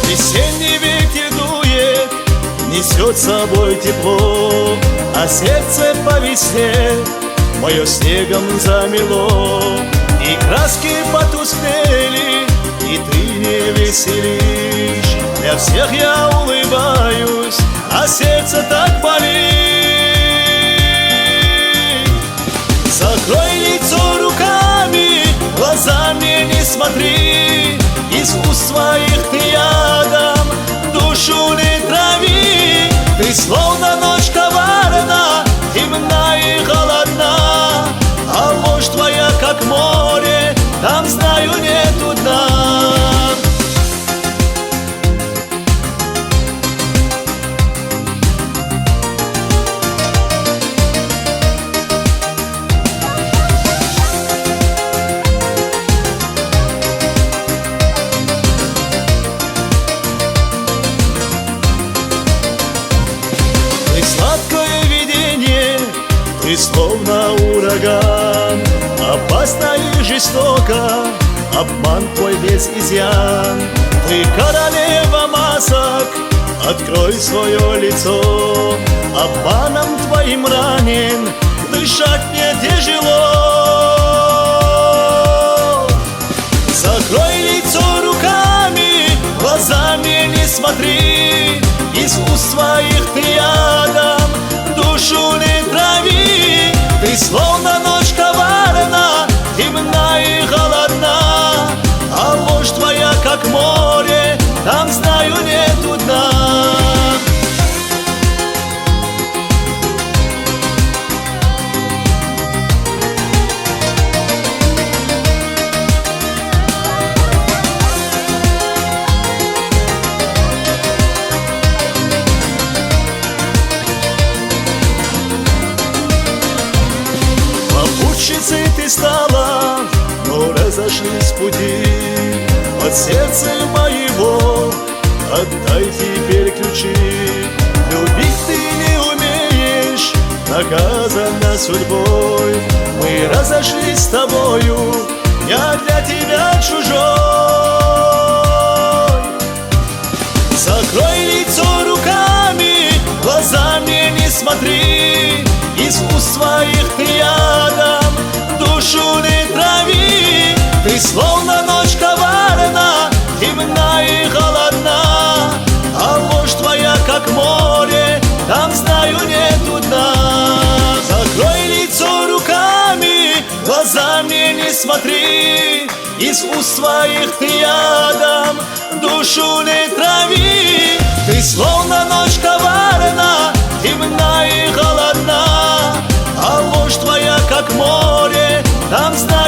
Весенний ветер дует, несет с собой тепло, а сердце по весне мое снегом замело. И краски потускнели, и ты не веселишь. Для всех я улыбаюсь, а сердце так болит. Закрой лицо руками, глаза мне не смотри. Из уст своих ты ядом душу не трави. Ты словно ночь коварна, темна и холодна, а ложь твоя как море, там знаю нету дна. Сладкое видение, ты словно ураган, опасно и жестоко, обман твой без изъян. Ты королева масок, открой свое лицо. Обманом твоим ранен, дышать мне тяжело. Закрой лицо руками, глаза мне не смотри. Из уст своих ты ядом душу не трави. Ты словно ночь коварна, темна и холодна, а ложь твоя как море, там знаю нету дна. Попутчицей ты стала, но разошлись пути. От сердца моего отдай теперь ключи. Любить ты не умеешь, наказана судьбой. Мы разошлись с тобою, я для тебя чужой. Закрой лицо руками, глаза мне не смотри. Из уст своих ты ядом душу не трави. Ты словно ночь коварна, темна и холодна, а ложь твоя как море, там знаю нету дна. Закрой лицо руками, глаза мне не смотри. Из уст своих ты ядом душу не трави. Ты словно ночь коварна, темна и холодна, а ложь твоя как море, там знаю